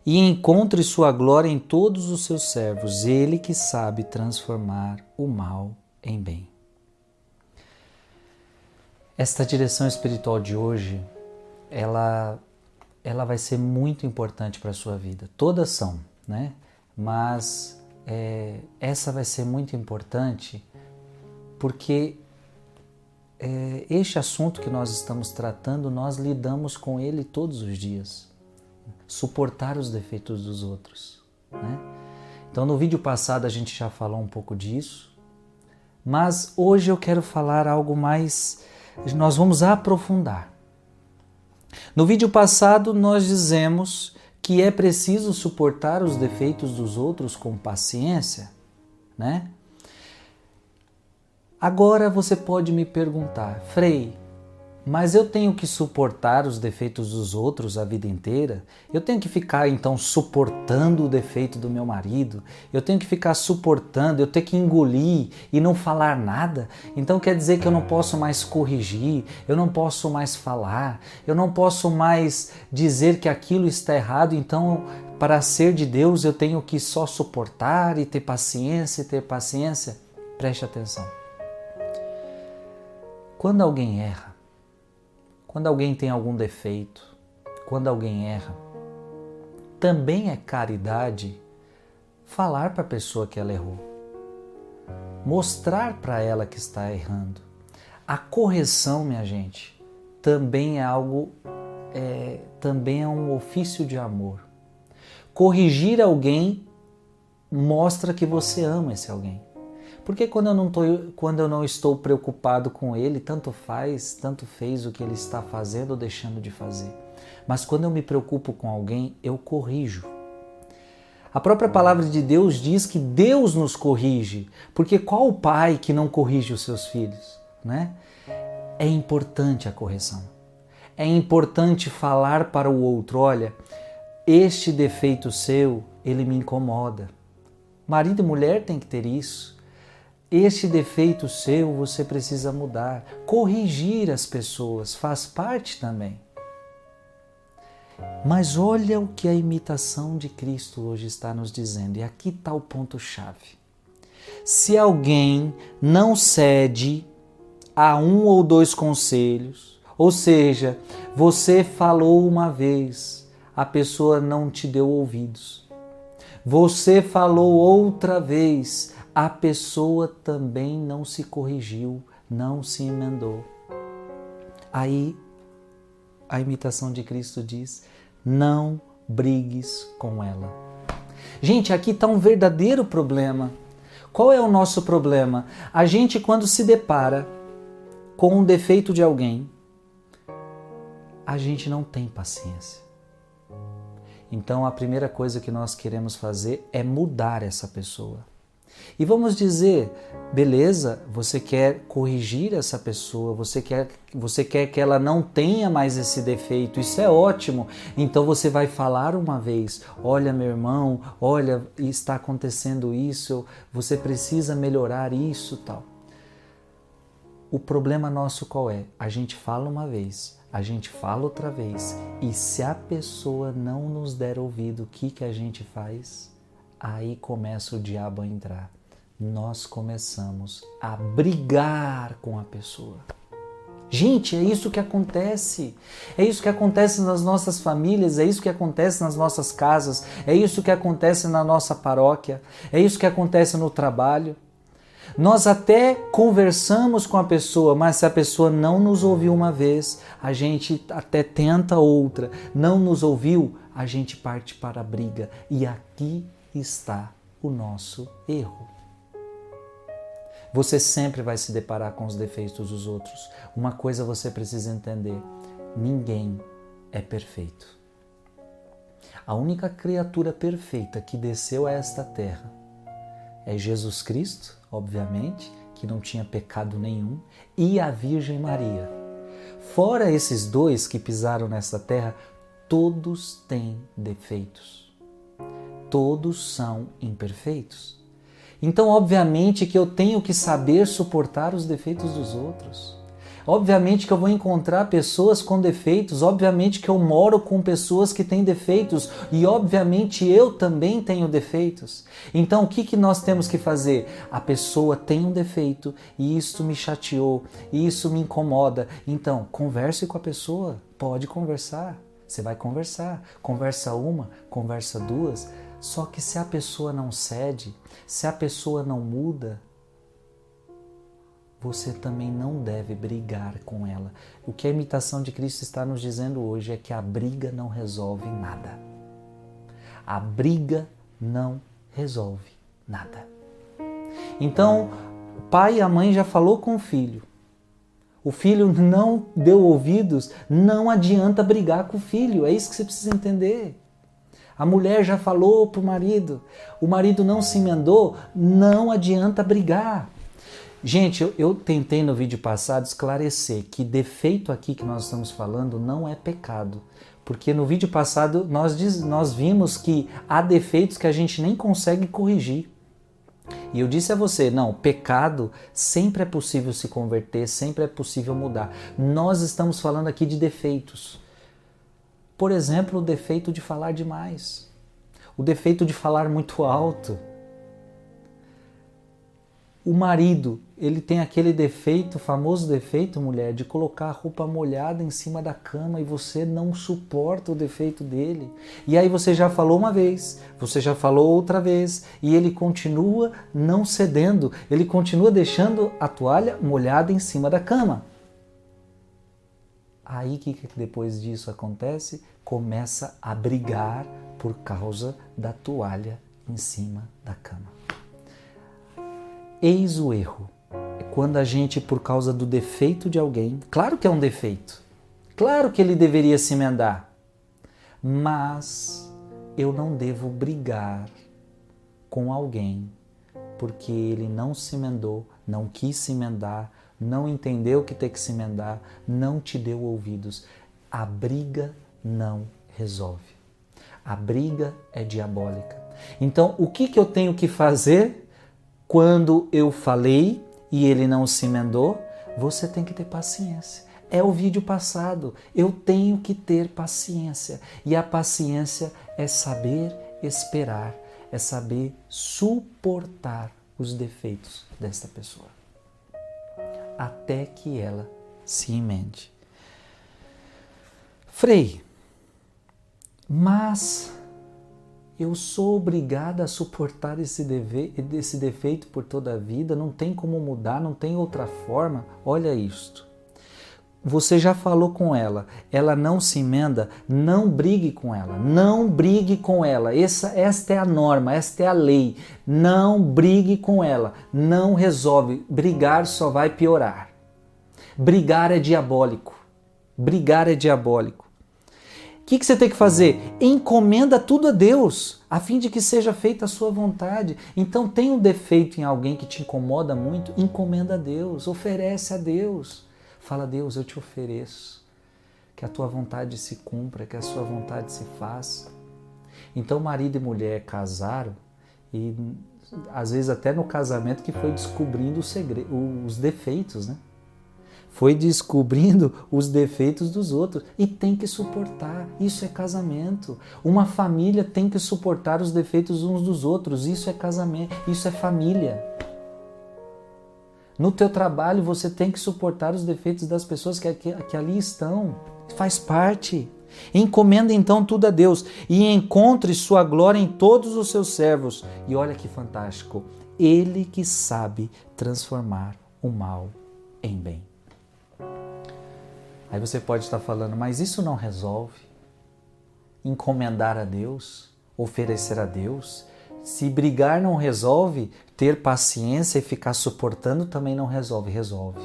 E encontre sua glória em todos os seus servos, ele que sabe transformar o mal em bem. Esta direção espiritual de hoje, ela vai ser muito importante para a sua vida. Todas são, né? Mas essa vai ser muito importante porque este assunto que nós estamos tratando, nós lidamos com ele todos os dias. Suportar os defeitos dos outros, né? Então no vídeo passado a gente já falou um pouco disso, mas hoje eu quero falar algo mais, nós vamos aprofundar. No vídeo passado nós dizemos que é preciso suportar os defeitos dos outros com paciência, né? Agora você pode me perguntar, Frei, mas eu tenho que suportar os defeitos dos outros a vida inteira? Eu tenho que ficar então suportando o defeito do meu marido? Eu tenho que ficar suportando, eu tenho que engolir e não falar nada? Então quer dizer que eu não posso mais corrigir, eu não posso mais falar, eu não posso mais dizer que aquilo está errado, então para ser de Deus eu tenho que só suportar e ter paciência e ter paciência? Preste atenção. Quando alguém erra, quando alguém tem algum defeito, quando alguém erra, também é caridade falar para a pessoa que ela errou, mostrar para ela que está errando. A correção, minha gente, também é algo, também é um ofício de amor. Corrigir alguém mostra que você ama esse alguém. Porque quando eu não estou preocupado com ele, tanto fez o que ele está fazendo ou deixando de fazer. Mas quando eu me preocupo com alguém, eu corrijo. A própria palavra de Deus diz que Deus nos corrige, porque qual o pai que não corrige os seus filhos, né? É importante a correção. É importante falar para o outro, olha, este defeito seu, ele me incomoda. Marido e mulher tem que ter isso. Este defeito seu, você precisa mudar. Corrigir as pessoas faz parte também. Mas olha o que a imitação de Cristo hoje está nos dizendo. E aqui está o ponto-chave. Se alguém não cede a um ou dois conselhos, ou seja, você falou uma vez, a pessoa não te deu ouvidos. Você falou outra vez, a pessoa também não se corrigiu, não se emendou. Aí a imitação de Cristo diz: não brigues com ela. Gente, aqui está um verdadeiro problema. Qual é o nosso problema? A gente, quando se depara com um defeito de alguém, a gente não tem paciência. Então a primeira coisa que nós queremos fazer é mudar essa pessoa. E vamos dizer, beleza, você quer corrigir essa pessoa, você quer que ela não tenha mais esse defeito, isso é ótimo. Então você vai falar uma vez, olha meu irmão, olha, está acontecendo isso, você precisa melhorar isso, tal. O problema nosso qual é? A gente fala uma vez, a gente fala outra vez, e se a pessoa não nos der ouvido, o que a gente faz? Aí começa o diabo a entrar. Nós começamos a brigar com a pessoa. Gente, é isso que acontece. É isso que acontece nas nossas famílias, é isso que acontece nas nossas casas, é isso que acontece na nossa paróquia, é isso que acontece no trabalho. Nós até conversamos com a pessoa, mas se a pessoa não nos ouviu uma vez, a gente até tenta outra. Não nos ouviu, a gente parte para a briga. E aqui está o nosso erro. Você sempre vai se deparar com os defeitos dos outros. Uma coisa você precisa entender: ninguém é perfeito. A única criatura perfeita que desceu a esta terra é Jesus Cristo, obviamente, que não tinha pecado nenhum, e a Virgem Maria. Fora esses dois que pisaram nessa terra, todos têm defeitos. Todos são imperfeitos. Então, obviamente que eu tenho que saber suportar os defeitos dos outros. Obviamente que eu vou encontrar pessoas com defeitos, obviamente que eu moro com pessoas que têm defeitos e obviamente eu também tenho defeitos. Então o que nós temos que fazer? A pessoa tem um defeito e isso me chateou, e isso me incomoda. Então converse com a pessoa, pode conversar, você vai conversar. Conversa uma, conversa duas, só que se a pessoa não cede, se a pessoa não muda, você também não deve brigar com ela. O que a imitação de Cristo está nos dizendo hoje é que a briga não resolve nada. A briga não resolve nada. Então, o pai e a mãe já falou com o filho. O filho não deu ouvidos, não adianta brigar com o filho. É isso que você precisa entender. A mulher já falou para o marido não se emendou, não adianta brigar. Gente, eu tentei no vídeo passado esclarecer que defeito aqui que nós estamos falando não é pecado. Porque no vídeo passado nós vimos que há defeitos que a gente nem consegue corrigir. E eu disse a você, não, pecado sempre é possível se converter, sempre é possível mudar. Nós estamos falando aqui de defeitos. Por exemplo, o defeito de falar demais. O defeito de falar muito alto. O marido, ele tem aquele defeito, famoso defeito, mulher, de colocar a roupa molhada em cima da cama e você não suporta o defeito dele. E aí você já falou uma vez, você já falou outra vez e ele continua não cedendo, ele continua deixando a toalha molhada em cima da cama. Aí o que depois disso acontece? Começa a brigar por causa da toalha em cima da cama. Eis o erro. É quando a gente, por causa do defeito de alguém, claro que é um defeito, claro que ele deveria se emendar, mas eu não devo brigar com alguém porque ele não se emendou, não quis se emendar, não entendeu que tem que se emendar, não te deu ouvidos. A briga não resolve. A briga é diabólica. Então, o que eu tenho que fazer quando eu falei e ele não se emendou? Você tem que ter paciência. É o vídeo passado. Eu tenho que ter paciência. E a paciência é saber esperar, é saber suportar os defeitos desta pessoa, até que ela se emende. Frei, mas eu sou obrigada a suportar esse defeito por toda a vida, não tem como mudar, não tem outra forma. Olha isto. Você já falou com ela, ela não se emenda, não brigue com ela, não brigue com ela. Esta é a norma, esta é a lei. Não brigue com ela, não resolve. Brigar só vai piorar. Brigar é diabólico. Brigar é diabólico. O que você tem que fazer? Encomenda tudo a Deus, a fim de que seja feita a sua vontade. Então, tem um defeito em alguém que te incomoda muito, encomenda a Deus, oferece a Deus. Fala, Deus, eu te ofereço que a tua vontade se cumpra, que a sua vontade se faça. Então, marido e mulher casaram e, às vezes, até no casamento que foi descobrindo os defeitos, né? Foi descobrindo os defeitos dos outros e tem que suportar. Isso é casamento. Uma família tem que suportar os defeitos uns dos outros. Isso é casamento, isso é família. No teu trabalho você tem que suportar os defeitos das pessoas que ali estão. Faz parte. Encomenda então tudo a Deus e encontre sua glória em todos os seus servos. E olha que fantástico. Ele que sabe transformar o mal em bem. Aí você pode estar falando, mas isso não resolve? Encomendar a Deus? Oferecer a Deus? Se brigar não resolve, ter paciência e ficar suportando também não resolve. Resolve.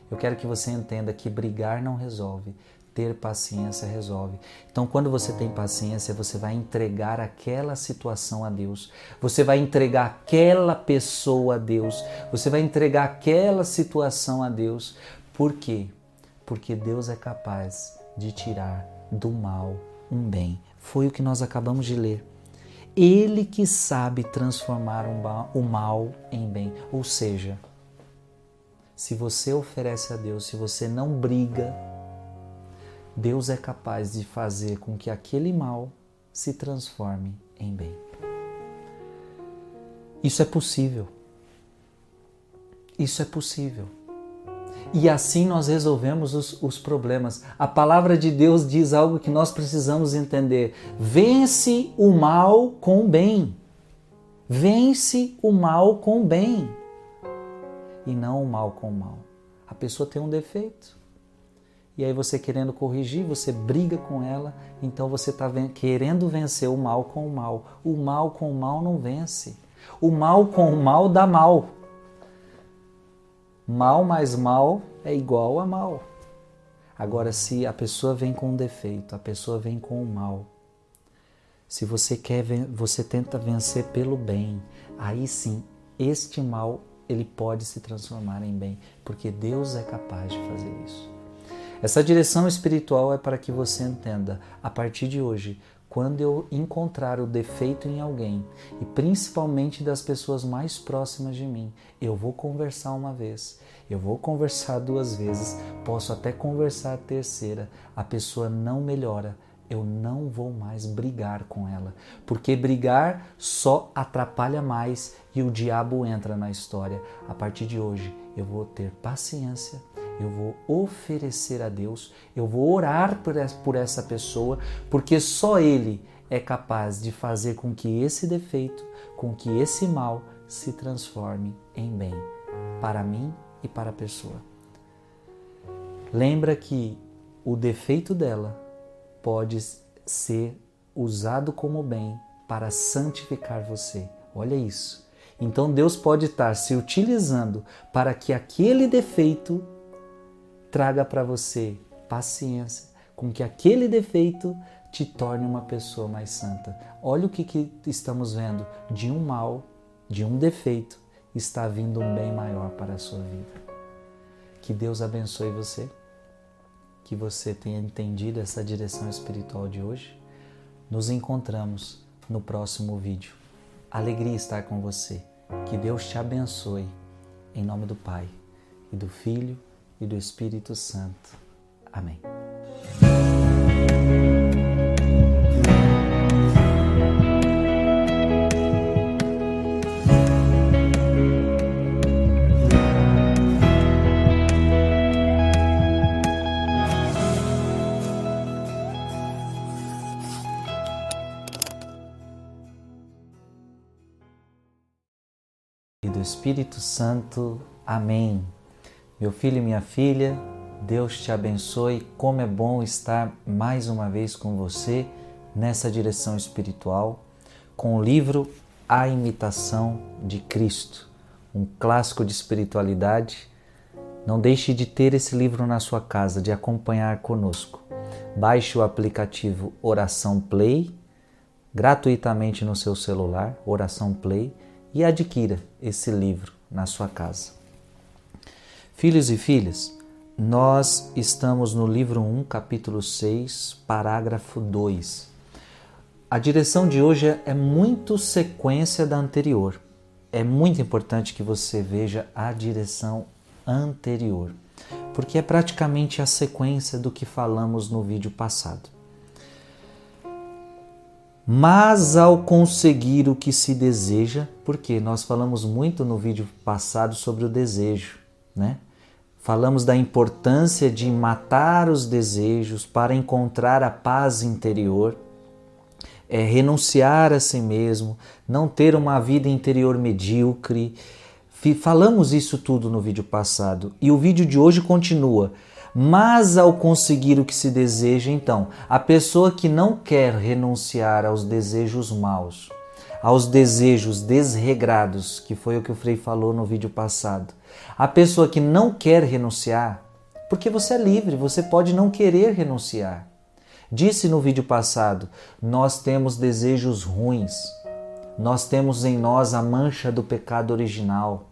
Eu quero que você entenda que brigar não resolve, ter paciência resolve. Então, quando você tem paciência, você vai entregar aquela situação a Deus. Você vai entregar aquela pessoa a Deus. Você vai entregar aquela situação a Deus. Por quê? Porque Deus é capaz de tirar do mal um bem. Foi o que nós acabamos de ler. Ele que sabe transformar o mal em bem. Ou seja, se você oferece a Deus, se você não briga, Deus é capaz de fazer com que aquele mal se transforme em bem. Isso é possível. Isso é possível. E assim nós resolvemos os problemas. A palavra de Deus diz algo que nós precisamos entender. Vence o mal com o bem. Vence o mal com o bem. E não o mal com o mal. A pessoa tem um defeito. E aí você querendo corrigir, você briga com ela. Então você está querendo vencer o mal com o mal. O mal com o mal não vence. O mal com o mal dá mal. Mal mais mal é igual a mal. Agora, se a pessoa vem com um defeito, a pessoa vem com o mal, se você você tenta vencer pelo bem, aí sim, este mal, ele pode se transformar em bem, porque Deus é capaz de fazer isso. Essa direção espiritual é para que você entenda, a partir de hoje, quando eu encontrar o defeito em alguém, e principalmente das pessoas mais próximas de mim, eu vou conversar uma vez, eu vou conversar duas vezes, posso até conversar a terceira, a pessoa não melhora, eu não vou mais brigar com ela, porque brigar só atrapalha mais e o diabo entra na história. A partir de hoje, eu vou ter paciência, eu vou oferecer a Deus, eu vou orar por essa pessoa, porque só Ele é capaz de fazer com que esse defeito, com que esse mal se transforme em bem, para mim e para a pessoa. Lembra que o defeito dela pode ser usado como bem para santificar você. Olha isso. Então Deus pode estar se utilizando para que aquele defeito traga para você paciência, com que aquele defeito te torne uma pessoa mais santa. Olha o que estamos vendo. De um mal, de um defeito, está vindo um bem maior para a sua vida. Que Deus abençoe você, que você tenha entendido essa direção espiritual de hoje. Nos encontramos no próximo vídeo. Alegria estar com você. Que Deus te abençoe. Em nome do Pai, e do Filho, e do Espírito Santo. Amém. E do Espírito Santo. Amém. Meu filho e minha filha, Deus te abençoe. Como é bom estar mais uma vez com você nessa direção espiritual, com o livro A Imitação de Cristo, um clássico de espiritualidade. Não deixe de ter esse livro na sua casa, de acompanhar conosco. Baixe o aplicativo Oração Play, gratuitamente no seu celular, Oração Play, e adquira esse livro na sua casa. Filhos e filhas, nós estamos no livro 1, capítulo 6, parágrafo 2. A direção de hoje é muito sequência da anterior. É muito importante que você veja a direção anterior, porque é praticamente a sequência do que falamos no vídeo passado. Mas ao conseguir o que se deseja, porque nós falamos muito no vídeo passado sobre o desejo, né? Falamos da importância de matar os desejos para encontrar a paz interior, renunciar a si mesmo, não ter uma vida interior medíocre. Falamos isso tudo no vídeo passado e o vídeo de hoje continua. Mas ao conseguir o que se deseja, então, a pessoa que não quer renunciar aos desejos maus, aos desejos desregrados, que foi o que o Frei falou no vídeo passado, a pessoa que não quer renunciar, porque você é livre, você pode não querer renunciar. Disse no vídeo passado, nós temos desejos ruins, nós temos em nós a mancha do pecado original.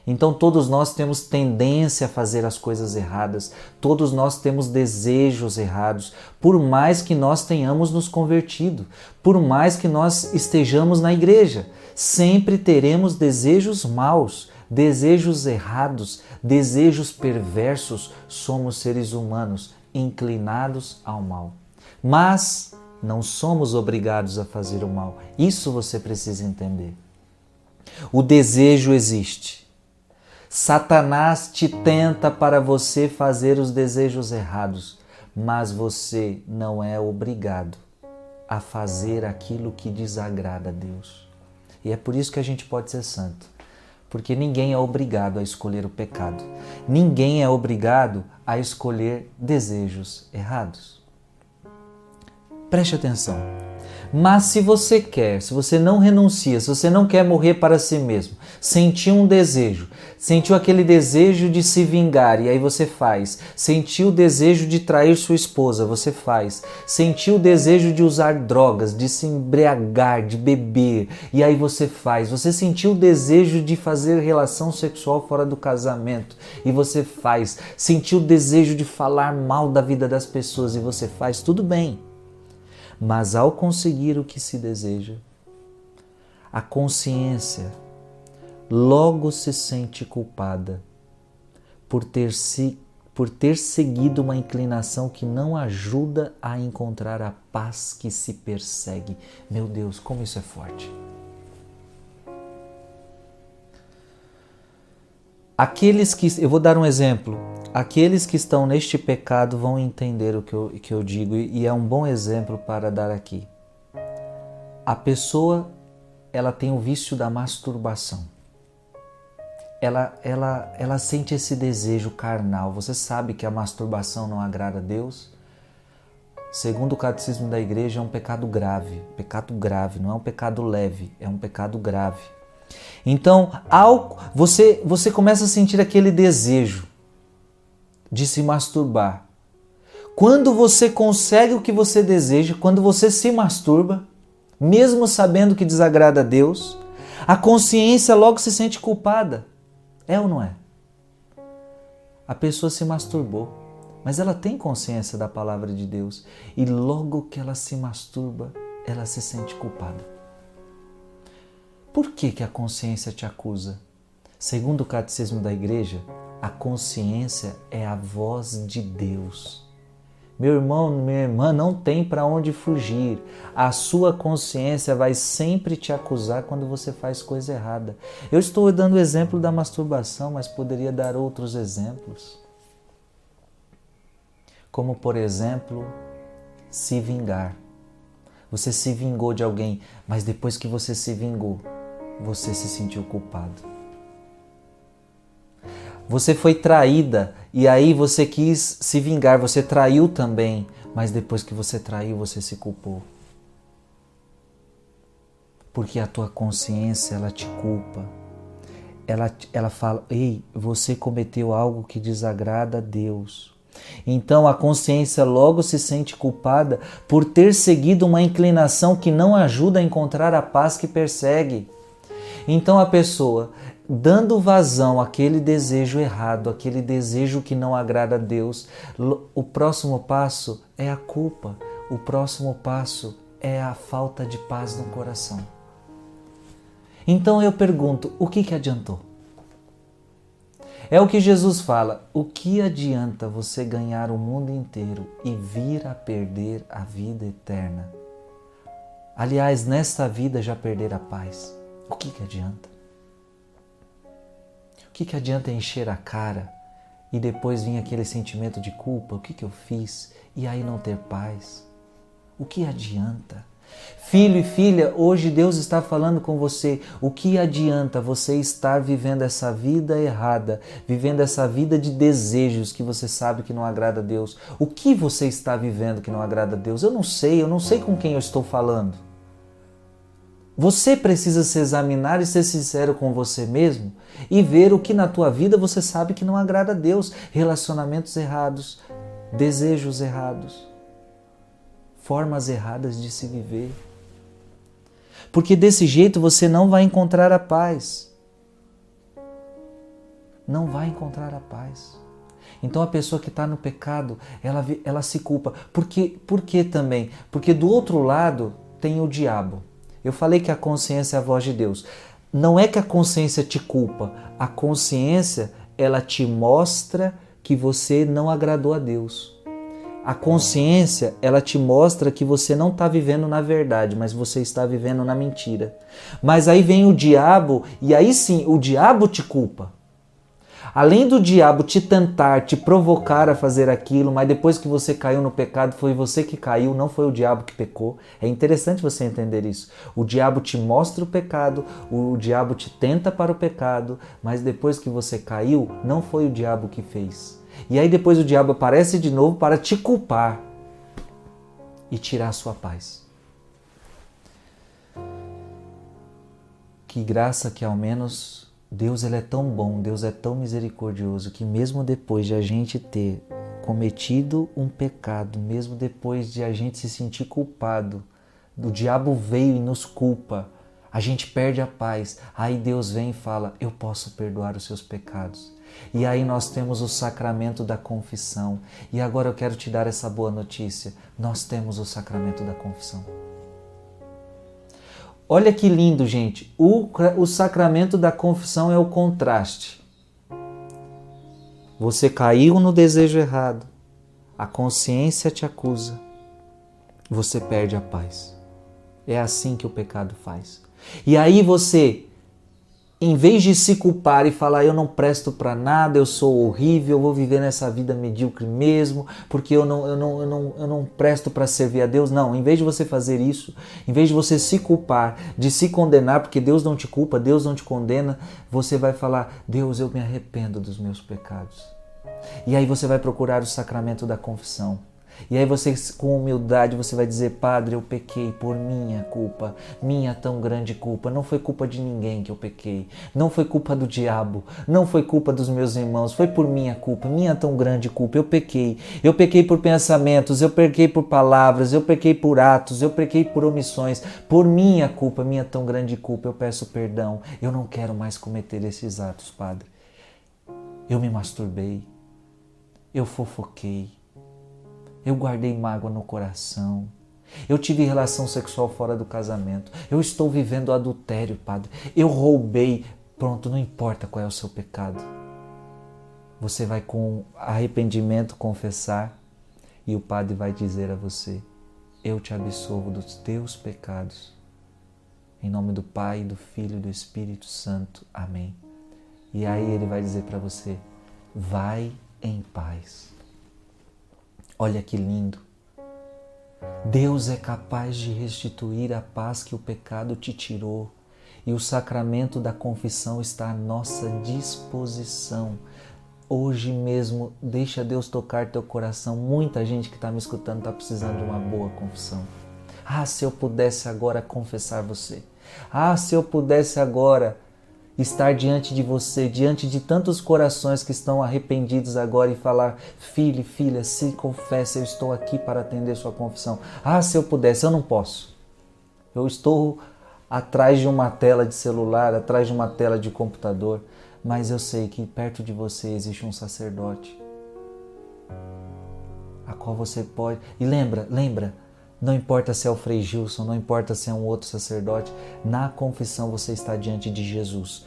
Então todos nós temos tendência a fazer as coisas erradas, todos nós temos desejos errados, por mais que nós tenhamos nos convertido, por mais que nós estejamos na igreja, sempre teremos desejos maus, desejos errados, desejos perversos. Somos seres humanos inclinados ao mal, mas não somos obrigados a fazer o mal. Isso você precisa entender. O desejo existe. Satanás te tenta para você fazer os desejos errados, mas você não é obrigado a fazer aquilo que desagrada a Deus. E é por isso que a gente pode ser santo, porque ninguém é obrigado a escolher o pecado. Ninguém é obrigado a escolher desejos errados. Preste atenção. Mas se você quer, se você não renuncia, se você não quer morrer para si mesmo, sentiu um desejo, sentiu aquele desejo de se vingar e aí você faz, sentiu o desejo de trair sua esposa, você faz, sentiu o desejo de usar drogas, de se embriagar, de beber e aí você faz, você sentiu o desejo de fazer relação sexual fora do casamento e você faz, sentiu o desejo de falar mal da vida das pessoas e você faz, tudo bem. Mas ao conseguir o que se deseja, a consciência logo se sente culpada por ter seguido uma inclinação que não ajuda a encontrar a paz que se persegue. Meu Deus, como isso é forte. Eu vou dar um exemplo. Aqueles que estão neste pecado vão entender o que eu digo e é um bom exemplo para dar aqui. A pessoa, ela tem o vício da masturbação. Ela sente esse desejo carnal. Você sabe que a masturbação não agrada a Deus? segundo o catecismo da igreja, é um pecado grave. Pecado grave, não é um pecado leve, é um pecado grave. Então, você começa a sentir aquele desejo de se masturbar. Quando você consegue o que você deseja, quando você se masturba, mesmo sabendo que desagrada a Deus, a consciência logo se sente culpada. É ou não é? A pessoa se masturbou, mas ela tem consciência da palavra de Deus e logo que ela se masturba, ela se sente culpada. Por que a consciência te acusa? Segundo o catecismo da igreja, a consciência é a voz de Deus. Meu irmão, minha irmã, não tem para onde fugir. A sua consciência vai sempre te acusar quando você faz coisa errada. Eu estou dando o exemplo da masturbação, mas poderia dar outros exemplos. Como, por exemplo, se vingar. Você se vingou de alguém, mas depois que você se vingou, você se sentiu culpado. Você foi traída e aí você quis se vingar, você traiu também, mas depois que você traiu, você se culpou. Porque a tua consciência, ela te culpa. Ela fala, ei, você cometeu algo que desagrada a Deus. Então a consciência logo se sente culpada por ter seguido uma inclinação que não ajuda a encontrar a paz que persegue. Então a pessoa, dando vazão àquele desejo errado, aquele desejo que não agrada a Deus, o próximo passo é a culpa, o próximo passo é a falta de paz no coração. Então eu pergunto, o que adiantou? É o que Jesus fala, o que adianta você ganhar o mundo inteiro e vir a perder a vida eterna? Aliás, nesta vida já perder a paz. O que adianta? O que adianta encher a cara e depois vir aquele sentimento de culpa? O que eu fiz? E aí não ter paz? O que adianta? Filho e filha, hoje Deus está falando com você. O que adianta você estar vivendo essa vida errada, vivendo essa vida de desejos que você sabe que não agrada a Deus? O que você está vivendo que não agrada a Deus? Eu não sei com quem eu estou falando. Você precisa se examinar e ser sincero com você mesmo e ver o que na tua vida você sabe que não agrada a Deus. Relacionamentos errados, desejos errados, formas erradas de se viver. Porque desse jeito você não vai encontrar a paz. Não vai encontrar a paz. Então a pessoa que está no pecado, ela se culpa. Por que também? Porque do outro lado tem o diabo. Eu falei que a consciência é a voz de Deus. Não é que a consciência te culpa. A consciência, ela te mostra que você não agradou a Deus. A consciência, ela te mostra que você não está vivendo na verdade, mas você está vivendo na mentira. Mas aí vem o diabo, e aí sim, o diabo te culpa. Além do diabo te tentar, te provocar a fazer aquilo, mas depois que você caiu no pecado, foi você que caiu, não foi o diabo que pecou. É interessante você entender isso. O diabo te mostra o pecado, o diabo te tenta para o pecado, mas depois que você caiu, não foi o diabo que fez. E aí depois o diabo aparece de novo para te culpar e tirar a sua paz. Que graça que ao menos Deus, ele é tão bom, Deus é tão misericordioso que mesmo depois de a gente ter cometido um pecado, mesmo depois de a gente se sentir culpado, o diabo veio e nos culpa, a gente perde a paz, aí Deus vem e fala, eu posso perdoar os seus pecados. E aí nós temos o sacramento da confissão. E agora eu quero te dar essa boa notícia, nós temos o sacramento da confissão. Olha que lindo, gente. O sacramento da confissão é o contraste. Você caiu no desejo errado. A consciência te acusa. Você perde a paz. É assim que o pecado faz. E aí você, em vez de se culpar e falar eu não presto para nada, eu sou horrível, eu vou viver nessa vida medíocre mesmo, porque eu não presto para servir a Deus. Não, em vez de você fazer isso, em vez de você se culpar, de se condenar, porque Deus não te culpa, Deus não te condena, você vai falar, Deus, eu me arrependo dos meus pecados. E aí você vai procurar o sacramento da confissão. E aí você, com humildade, você vai dizer: Padre, eu pequei por minha culpa, minha tão grande culpa. Não foi culpa de ninguém que eu pequei. Não foi culpa do diabo. Não foi culpa dos meus irmãos. Foi por minha culpa, minha tão grande culpa. Eu pequei. Eu pequei por pensamentos, eu pequei por palavras, eu pequei por atos, eu pequei por omissões. Por minha culpa, minha tão grande culpa. Eu peço perdão. Eu não quero mais cometer esses atos, Padre. Eu me masturbei. Eu fofoquei. Eu guardei mágoa no coração. Eu tive relação sexual fora do casamento. Eu estou vivendo adultério, Padre. Eu roubei. Pronto, não importa qual é o seu pecado. Você vai com arrependimento confessar e o Padre vai dizer a você: eu te absolvo dos teus pecados. Em nome do Pai, do Filho e do Espírito Santo. Amém. E aí ele vai dizer para você: vai em paz. Olha que lindo. Deus é capaz de restituir a paz que o pecado te tirou. E o sacramento da confissão está à nossa disposição. Hoje mesmo, deixa Deus tocar teu coração. Muita gente que está me escutando está precisando de uma boa confissão. Ah, se eu pudesse agora confessar você. Ah, se eu pudesse agora estar diante de você, diante de tantos corações que estão arrependidos agora e falar: filho e filha, se confesse, eu estou aqui para atender sua confissão. Ah, se eu pudesse, eu não posso. Eu estou atrás de uma tela de celular, atrás de uma tela de computador, mas eu sei que perto de você existe um sacerdote, a qual você pode... E lembra, não importa se é o Frei Gilson, não importa se é um outro sacerdote, na confissão você está diante de Jesus.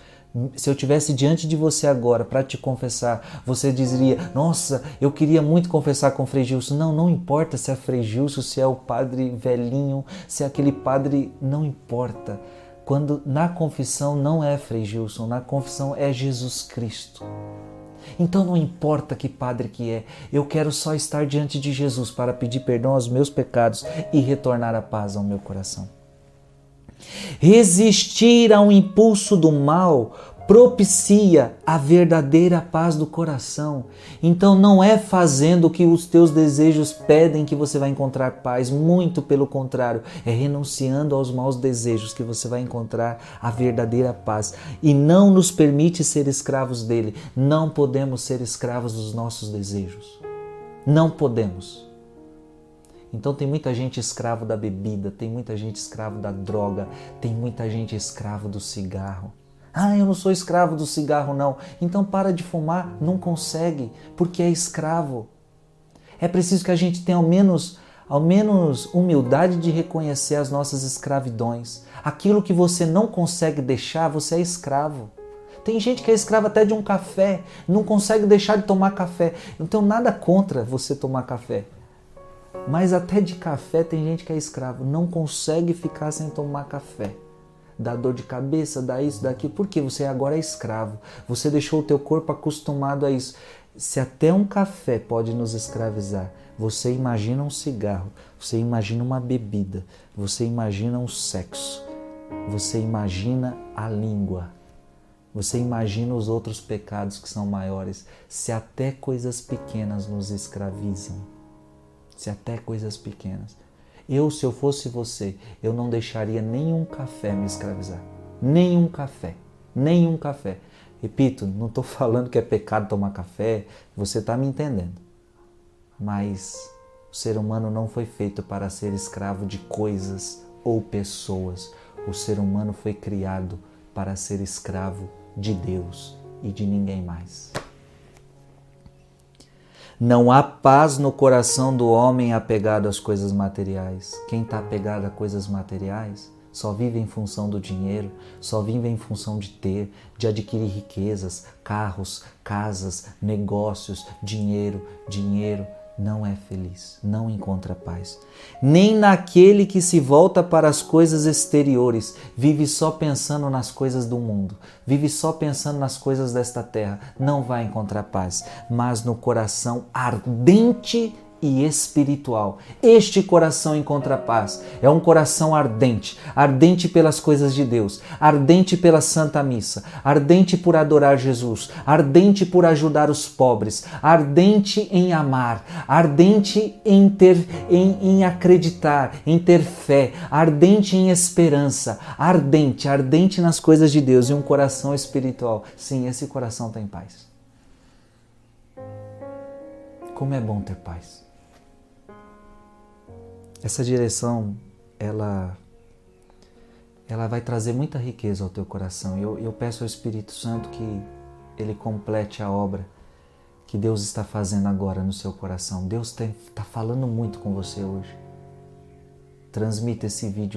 Se eu estivesse diante de você agora para te confessar, você diria: nossa, eu queria muito confessar com o Frei Gilson. Não importa se é Frei Gilson, se é o padre velhinho, se é aquele padre, não importa. Quando na confissão não é Frei Gilson, na confissão é Jesus Cristo. Então não importa que padre que é, eu quero só estar diante de Jesus para pedir perdão aos meus pecados e retornar a paz ao meu coração. Resistir ao impulso do mal propicia a verdadeira paz do coração. Então não é fazendo o que os teus desejos pedem que você vai encontrar paz, muito pelo contrário, é renunciando aos maus desejos que você vai encontrar a verdadeira paz. E não nos permite ser escravos dele. Não podemos ser escravos dos nossos desejos. Não podemos. Então tem muita gente escravo da bebida, tem muita gente escravo da droga, tem muita gente escravo do cigarro. Ah, eu não sou escravo do cigarro não. Então para de fumar, não consegue, porque é escravo. É preciso que a gente tenha ao menos humildade de reconhecer as nossas escravidões. Aquilo que você não consegue deixar, você é escravo. Tem gente que é escrava até de um café, não consegue deixar de tomar café. Não tenho nada contra você tomar café. Mas até de café tem gente que é escravo, não consegue ficar sem tomar café. Dá dor de cabeça, dá isso, dá aquilo, porque você agora é escravo. Você deixou o teu corpo acostumado a isso. Se até um café pode nos escravizar, você imagina um cigarro, você imagina uma bebida, você imagina um sexo, você imagina a língua, você imagina os outros pecados que são maiores. Se até coisas pequenas nos escravizam, se até coisas pequenas. Se eu fosse você, eu não deixaria nenhum café me escravizar. Nenhum café. Repito, não estou falando que é pecado tomar café, você está me entendendo. Mas o ser humano não foi feito para ser escravo de coisas ou pessoas. O ser humano foi criado para ser escravo de Deus e de ninguém mais. Não há paz no coração do homem apegado às coisas materiais. Quem está apegado a coisas materiais só vive em função do dinheiro, só vive em função de ter, de adquirir riquezas, carros, casas, negócios, dinheiro. Não é feliz, não encontra paz. Nem naquele que se volta para as coisas exteriores, vive só pensando nas coisas do mundo, vive só pensando nas coisas desta terra, não vai encontrar paz. Mas no coração ardente e espiritual. Este coração encontra paz. É um coração ardente, ardente pelas coisas de Deus, ardente pela Santa Missa, ardente por adorar Jesus, ardente por ajudar os pobres, ardente em amar, ardente em acreditar, em ter fé, ardente em esperança, ardente nas coisas de Deus e um coração espiritual. Sim, esse coração está em paz. Como é bom ter paz. Essa direção, ela vai trazer muita riqueza ao teu coração. Eu peço ao Espírito Santo que ele complete a obra que Deus está fazendo agora no seu coração. Deus está falando muito com você hoje. Transmita esse vídeo